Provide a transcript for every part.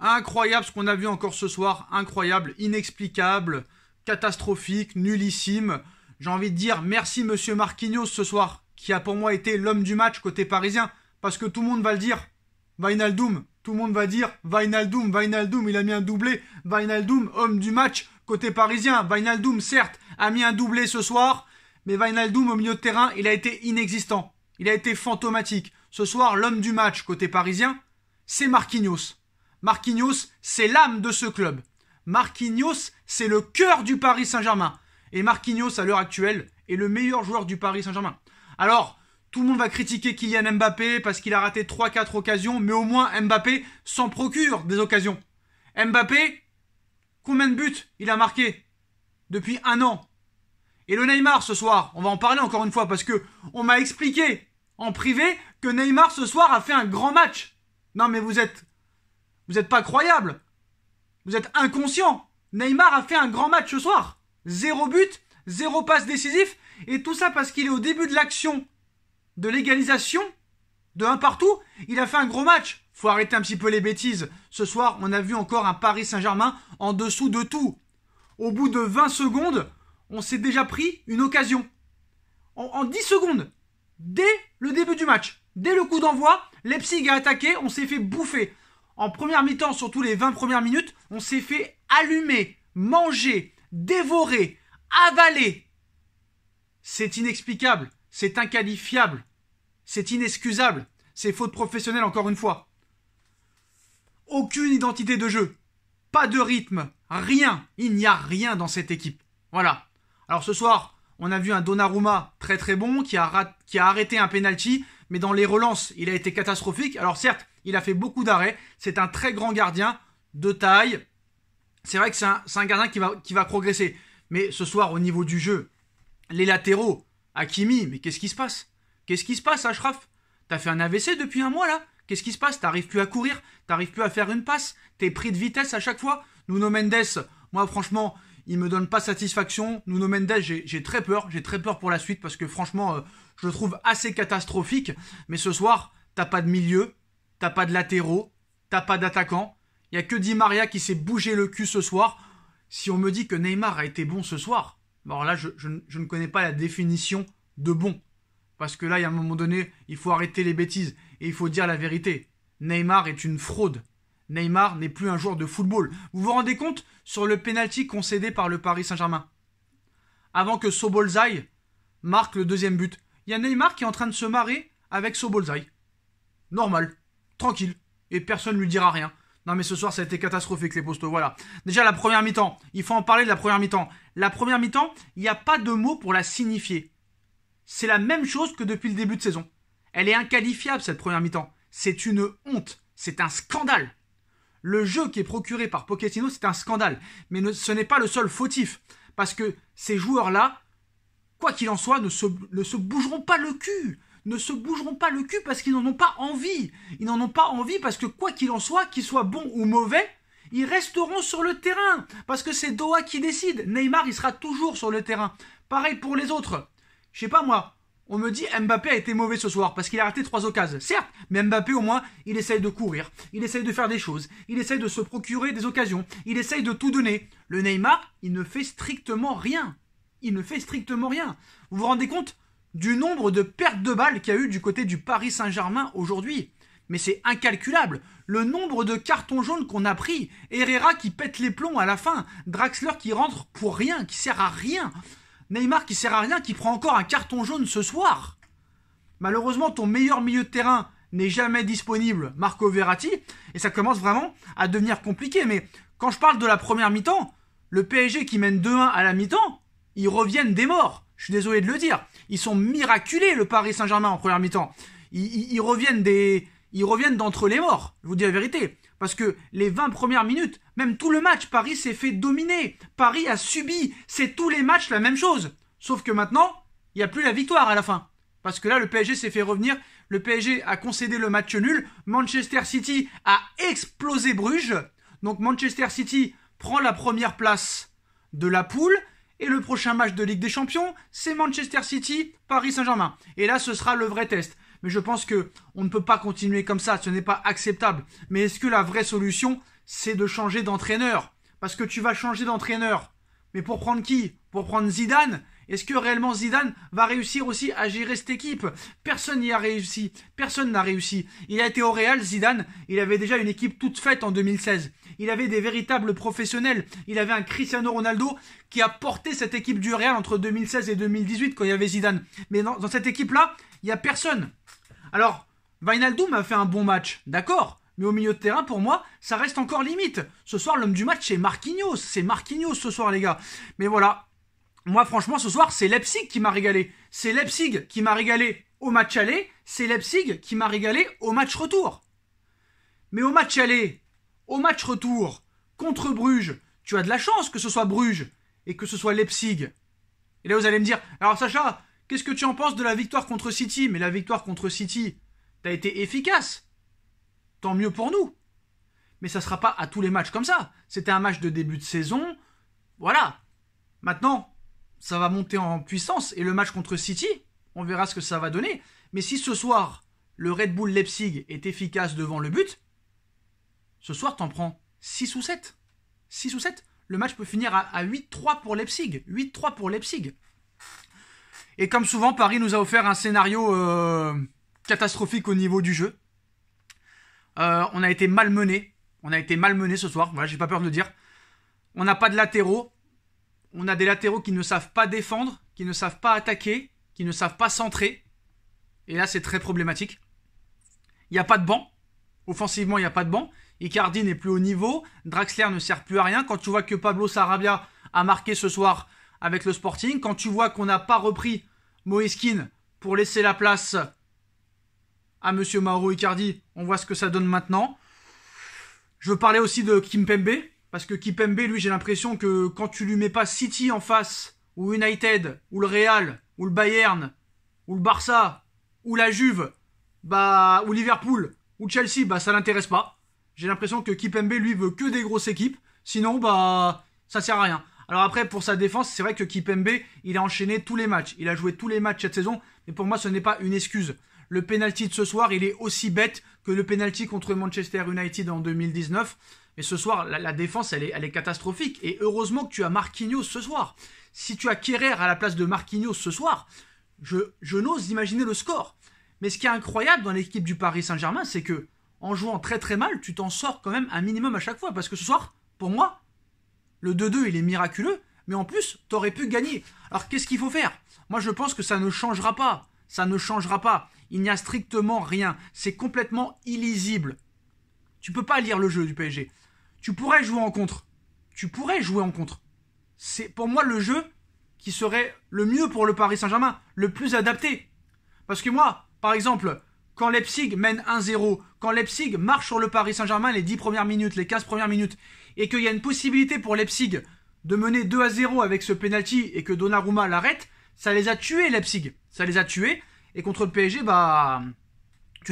Incroyable ce qu'on a vu encore ce soir. Incroyable, inexplicable, catastrophique, nullissime. J'ai envie de dire merci monsieur Marquinhos ce soir, qui a pour moi été l'homme du match côté parisien. Parce que tout le monde va le dire. Wijnaldum, tout le monde va dire Wijnaldum, il a mis un doublé. Wijnaldum, homme du match côté parisien. Wijnaldum, certes, a mis un doublé ce soir. Mais Wijnaldum, au milieu de terrain, il a été inexistant. Il a été fantomatique. Ce soir, l'homme du match côté parisien, c'est Marquinhos. Marquinhos, c'est l'âme de ce club. Marquinhos, c'est le cœur du Paris Saint-Germain. Et Marquinhos, à l'heure actuelle, est le meilleur joueur du Paris Saint-Germain. Alors, tout le monde va critiquer Kylian Mbappé parce qu'il a raté 3-4 occasions, mais au moins Mbappé s'en procure des occasions. Mbappé, combien de buts il a marqué depuis un an? Et le Neymar ce soir, on va en parler encore une fois parce que on m'a expliqué en privé que Neymar ce soir a fait un grand match. Non mais vous êtes pas croyable. Vous êtes inconscient. Neymar a fait un grand match ce soir. 0 but, 0 passe décisif. Et tout ça parce qu'il est au début de l'action de l'égalisation de 1 partout. Il a fait un gros match. Faut arrêter un petit peu les bêtises. Ce soir, on a vu encore un Paris Saint-Germain en dessous de tout. Au bout de 20 secondes, on s'est déjà pris une occasion. En 10 secondes. Dès le début du match. Dès le coup d'envoi, Leipzig a attaqué, on s'est fait bouffer. En première mi-temps, surtout les 20 premières minutes, on s'est fait allumer, manger, dévorer, avaler. C'est inexplicable, c'est inqualifiable, c'est inexcusable, c'est faute professionnelle encore une fois. Aucune identité de jeu, pas de rythme, rien, il n'y a rien dans cette équipe. Voilà. Alors ce soir, on a vu un Donnarumma très très bon qui a arrêté un penalty, mais dans les relances, il a été catastrophique. Alors certes, il a fait beaucoup d'arrêts. C'est un très grand gardien de taille. C'est vrai que c'est un gardien qui va progresser. Mais ce soir, au niveau du jeu, les latéraux, Hakimi, mais qu'est-ce qui se passe? Qu'est-ce qui se passe, Achraf? T'as fait un AVC depuis un mois, là? Qu'est-ce qui se passe? T'arrives plus à courir? T'arrives plus à faire une passe? T'es pris de vitesse à chaque fois? Nuno Mendes, moi, franchement, il me donne pas satisfaction. Nuno Mendes, j'ai très peur. J'ai très peur pour la suite parce que, franchement, je le trouve assez catastrophique. Mais ce soir, t'as pas de milieu. T'as pas de latéraux, t'as pas d'attaquants. Il n'y a que Di Maria qui s'est bougé le cul ce soir. Si on me dit que Neymar a été bon ce soir, alors là, je ne connais pas la définition de bon. Parce que là, il y a un moment donné, il faut arrêter les bêtises. Et il faut dire la vérité. Neymar est une fraude. Neymar n'est plus un joueur de football. Vous vous rendez compte sur le penalty concédé par le Paris Saint-Germain? Avant que Sobolzaï marque le deuxième but. Il y a Neymar qui est en train de se marrer avec Sobolzaï. Normal. Tranquille, et personne ne lui dira rien. Non mais ce soir ça a été catastrophique les postos, voilà. Déjà la première mi-temps, il faut en parler de la première mi-temps. La première mi-temps, il n'y a pas de mots pour la signifier. C'est la même chose que depuis le début de saison. Elle est inqualifiable cette première mi-temps. C'est une honte, c'est un scandale. Le jeu qui est procuré par Pochettino, c'est un scandale. Mais ce n'est pas le seul fautif. Parce que ces joueurs-là, quoi qu'il en soit, ne se bougeront pas le cul. Ne se bougeront pas le cul parce qu'ils n'en ont pas envie. Ils n'en ont pas envie parce que quoi qu'il en soit, qu'ils soient bons ou mauvais, ils resteront sur le terrain. Parce que c'est Doha qui décide. Neymar, il sera toujours sur le terrain. Pareil pour les autres. Je sais pas moi, on me dit Mbappé a été mauvais ce soir parce qu'il a raté 3 occasions. Certes, mais Mbappé au moins, il essaye de courir. Il essaye de faire des choses. Il essaye de se procurer des occasions. Il essaye de tout donner. Le Neymar, il ne fait strictement rien. Il ne fait strictement rien. Vous vous rendez compte du nombre de pertes de balles qu'il y a eu du côté du Paris Saint-Germain aujourd'hui? Mais c'est incalculable. Le nombre de cartons jaunes qu'on a pris. Herrera qui pète les plombs à la fin. Draxler qui rentre pour rien, qui sert à rien. Neymar qui sert à rien, qui prend encore un carton jaune ce soir. Malheureusement, ton meilleur milieu de terrain n'est jamais disponible, Marco Verratti. Et ça commence vraiment à devenir compliqué. Mais quand je parle de la première mi-temps, le PSG qui mène 2-1 à la mi-temps, ils reviennent des morts. Je suis désolé de le dire. Ils sont miraculés, le Paris Saint-Germain, en première mi-temps. Ils reviennent d'entre les morts. Je vous dis la vérité. Parce que les 20 premières minutes, même tout le match, Paris s'est fait dominer. Paris a subi. C'est tous les matchs la même chose. Sauf que maintenant, il n'y a plus la victoire à la fin. Parce que là, le PSG s'est fait revenir. Le PSG a concédé le match nul. Manchester City a explosé Bruges. Donc Manchester City prend la première place de la poule. Et le prochain match de Ligue des Champions, c'est Manchester City, Paris Saint-Germain. Et là, ce sera le vrai test. Mais je pense que on ne peut pas continuer comme ça, ce n'est pas acceptable. Mais est-ce que la vraie solution, c'est de changer d'entraîneur? Parce que tu vas changer d'entraîneur. Mais pour prendre qui? Pour prendre Zidane? Est-ce que réellement Zidane va réussir aussi à gérer cette équipe? Personne n'y a réussi. Personne n'a réussi. Il a été au Real, Zidane. Il avait déjà une équipe toute faite en 2016. Il avait des véritables professionnels. Il avait un Cristiano Ronaldo qui a porté cette équipe du Real entre 2016 et 2018 quand il y avait Zidane. Mais dans cette équipe-là, il n'y a personne. Alors, Wijnaldum a fait un bon match, d'accord. Mais au milieu de terrain, pour moi, ça reste encore limite. Ce soir, l'homme du match, c'est Marquinhos. C'est Marquinhos ce soir, les gars. Mais voilà. Moi, franchement, ce soir, c'est Leipzig qui m'a régalé. C'est Leipzig qui m'a régalé au match aller. C'est Leipzig qui m'a régalé au match retour. Mais au match aller, au match retour, contre Bruges, tu as de la chance que ce soit Bruges et que ce soit Leipzig. Et là, vous allez me dire, alors Sacha, qu'est-ce que tu en penses de la victoire contre City? Mais la victoire contre City, t'as été efficace. Tant mieux pour nous. Mais ça ne sera pas à tous les matchs comme ça. C'était un match de début de saison. Voilà. Maintenant, ça va monter en puissance. Et le match contre City, on verra ce que ça va donner. Mais si ce soir, le Red Bull Leipzig est efficace devant le but, ce soir, t'en prends 6 ou 7. 6 ou 7. Le match peut finir à 8-3 pour Leipzig. 8-3 pour Leipzig. Et comme souvent, Paris nous a offert un scénario catastrophique au niveau du jeu. On a été malmenés. On a été malmenés ce soir. Voilà, j'ai pas peur de le dire. On n'a pas de latéraux. On a des latéraux qui ne savent pas défendre, qui ne savent pas attaquer, qui ne savent pas centrer. Et là, c'est très problématique. Il n'y a pas de banc. Offensivement, il n'y a pas de banc. Icardi n'est plus au niveau. Draxler ne sert plus à rien. Quand tu vois que Pablo Sarabia a marqué ce soir avec le Sporting, quand tu vois qu'on n'a pas repris Moïse Kean pour laisser la place à Monsieur Mauro Icardi, on voit ce que ça donne maintenant. Je veux parler aussi de Kimpembe, parce que Kimpembe, lui, j'ai l'impression que quand tu lui mets pas City en face, ou United, ou le Real, ou le Bayern, ou le Barça, ou la Juve, ou Liverpool, ou Chelsea, ça l'intéresse pas. J'ai l'impression que Kimpembe, lui, veut que des grosses équipes, sinon, ça sert à rien. Alors après, pour sa défense, c'est vrai que Kimpembe, il a enchaîné tous les matchs. Il a joué tous les matchs cette saison, mais pour moi, ce n'est pas une excuse. Le penalty de ce soir, il est aussi bête que le penalty contre Manchester United en 2019. Mais ce soir, la défense, elle est catastrophique. Et heureusement que tu as Marquinhos ce soir. Si tu as Kerrer à la place de Marquinhos ce soir, je n'ose imaginer le score. Mais ce qui est incroyable dans l'équipe du Paris Saint-Germain, c'est que en jouant très très mal, tu t'en sors quand même un minimum à chaque fois. Parce que ce soir, pour moi, le 2-2, il est miraculeux. Mais en plus, tu aurais pu gagner. Alors qu'est-ce qu'il faut faire? Moi, je pense que ça ne changera pas. Ça ne changera pas. Il n'y a strictement rien. C'est complètement illisible. Tu peux pas lire le jeu du PSG. Tu pourrais jouer en contre. C'est pour moi le jeu qui serait le mieux pour le Paris Saint-Germain, le plus adapté. Parce que moi, par exemple, quand Leipzig mène 1-0, quand Leipzig marche sur le Paris Saint-Germain les 10 premières minutes, les 15 premières minutes, et qu'il y a une possibilité pour Leipzig de mener 2-0 avec ce penalty et que Donnarumma l'arrête, ça les a tués Leipzig. Ça les a tués. Et contre le PSG, tu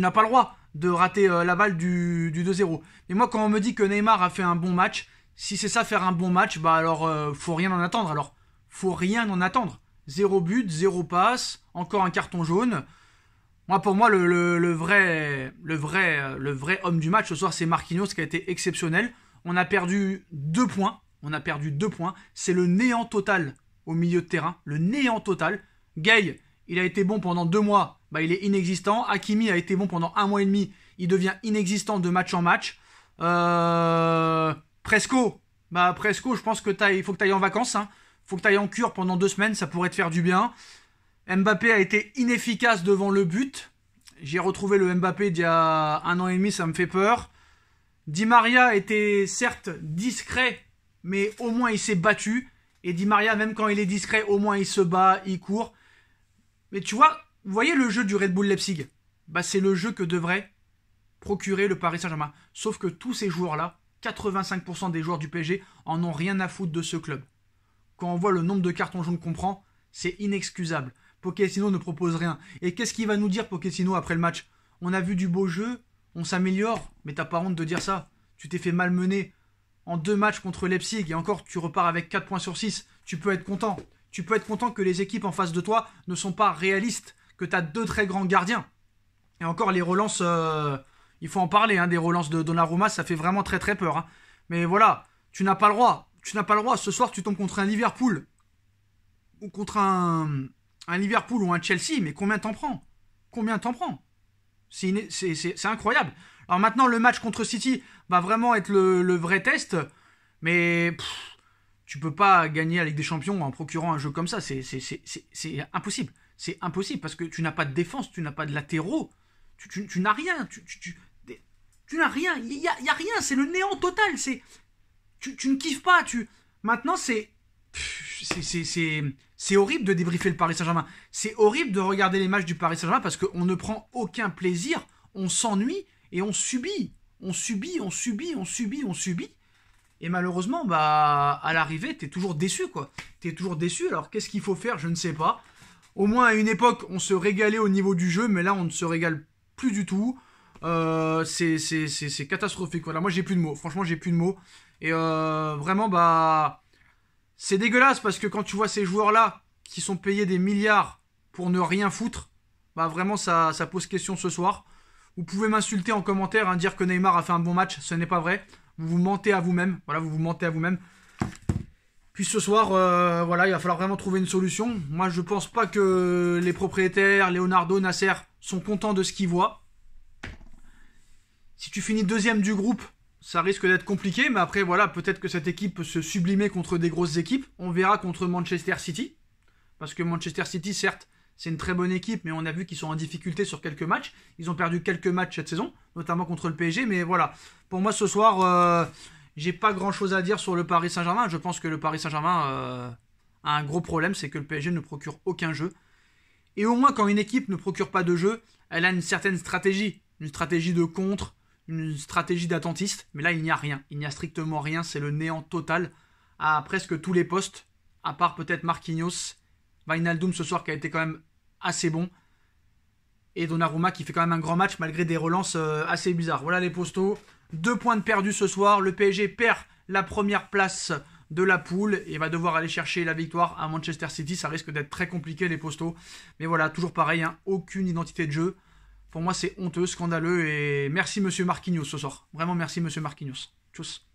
n'as pas le droit de rater la balle du 2-0. Mais moi, quand on me dit que Neymar a fait un bon match, si c'est ça faire un bon match, alors faut rien en attendre. Faut rien en attendre. 0 but, 0 passe, encore un carton jaune. Moi, pour moi, le vrai homme du match ce soir, c'est Marquinhos qui a été exceptionnel. On a perdu 2 points. C'est le néant total au milieu de terrain. Le néant total. Gay, il a été bon pendant 2 mois, il est inexistant. Hakimi a été bon pendant 1 mois et demi, il devient inexistant de match en match. Presco, je pense que il faut que tu ailles en vacances. Faut que tu ailles en cure pendant 2 semaines, ça pourrait te faire du bien. Mbappé a été inefficace devant le but. J'ai retrouvé le Mbappé d'il y a 1 an et demi, ça me fait peur. Di Maria était certes discret, mais au moins il s'est battu. Et Di Maria, même quand il est discret, au moins il se bat, il court. Mais tu vois, vous voyez le jeu du Red Bull Leipzig, c'est le jeu que devrait procurer le Paris Saint-Germain. Sauf que tous ces joueurs-là, 85% des joueurs du PSG en ont rien à foutre de ce club. Quand on voit le nombre de cartons jaunes qu'on prend, c'est inexcusable. Pochettino ne propose rien. Et qu'est-ce qu'il va nous dire Pochettino après le match? On a vu du beau jeu, on s'améliore, mais t'as pas honte de dire ça. Tu t'es fait malmener en 2 matchs contre Leipzig et encore tu repars avec 4 points sur 6. Tu peux être content. Tu peux être content que les équipes en face de toi ne sont pas réalistes, que tu as 2 très grands gardiens. Et encore, les relances, il faut en parler, hein, des relances de Donnarumma, ça fait vraiment très très peur. Hein. Mais voilà, tu n'as pas le droit. Tu n'as pas le droit. Ce soir, tu tombes contre un Liverpool. Ou contre un Liverpool ou un Chelsea, mais combien t'en prends? Combien t'en prends? C'est incroyable. Alors maintenant, le match contre City va vraiment être le vrai test. Mais tu peux pas gagner la Ligue des Champions en procurant un jeu comme ça. C'est impossible. C'est impossible parce que tu n'as pas de défense, tu n'as pas de latéraux. Tu n'as rien. Tu n'as rien. Il y a rien. C'est le néant total. Tu ne kiffes pas. Maintenant, c'est horrible de débriefer le Paris Saint-Germain. C'est horrible de regarder les matchs du Paris Saint-Germain parce qu'on ne prend aucun plaisir. On s'ennuie et on subit. On subit, on subit, on subit, on subit. Et malheureusement, bah, à l'arrivée, t'es toujours déçu, quoi. T'es toujours déçu. Alors, qu'est-ce qu'il faut faire? Je ne sais pas. Au moins, à une époque, on se régalait au niveau du jeu, mais là, on ne se régale plus du tout. C'est catastrophique. Voilà, moi, j'ai plus de mots. Franchement, j'ai plus de mots. Et vraiment, bah, c'est dégueulasse parce que quand tu vois ces joueurs-là qui sont payés des milliards pour ne rien foutre, bah, vraiment, ça pose question ce soir. Vous pouvez m'insulter en commentaire, hein, dire que Neymar a fait un bon match. Ce n'est pas vrai. Vous vous mentez à vous-même. Voilà, vous vous mentez à vous-même. Puis ce soir, voilà, il va falloir vraiment trouver une solution. Moi, je pense pas que les propriétaires, Leonardo, Nasser, sont contents de ce qu'ils voient. Si tu finis deuxième du groupe, ça risque d'être compliqué. Mais après, voilà, peut-être que cette équipe peut se sublimer contre des grosses équipes. On verra contre Manchester City. Parce que Manchester City, certes, c'est une très bonne équipe, mais on a vu qu'ils sont en difficulté sur quelques matchs. Ils ont perdu quelques matchs cette saison, notamment contre le PSG. Mais voilà, pour moi, ce soir... j'ai pas grand chose à dire sur le Paris Saint-Germain. Je pense que le Paris Saint-Germain a un gros problème, c'est que le PSG ne procure aucun jeu. Et au moins, quand une équipe ne procure pas de jeu, elle a une certaine stratégie. Une stratégie de contre, une stratégie d'attentiste. Mais là, il n'y a rien. Il n'y a strictement rien. C'est le néant total à presque tous les postes. À part peut-être Marquinhos. Wijnaldum ce soir qui a été quand même assez bon. Et Donnarumma qui fait quand même un grand match malgré des relances assez bizarres. Voilà les postos. 2 points de perdus ce soir. Le PSG perd la première place de la poule et va devoir aller chercher la victoire à Manchester City. Ça risque d'être très compliqué les postos. Mais voilà, toujours pareil, hein, aucune identité de jeu. Pour moi, c'est honteux, scandaleux. Et merci monsieur Marquinhos ce soir. Vraiment merci monsieur Marquinhos. Tchuss.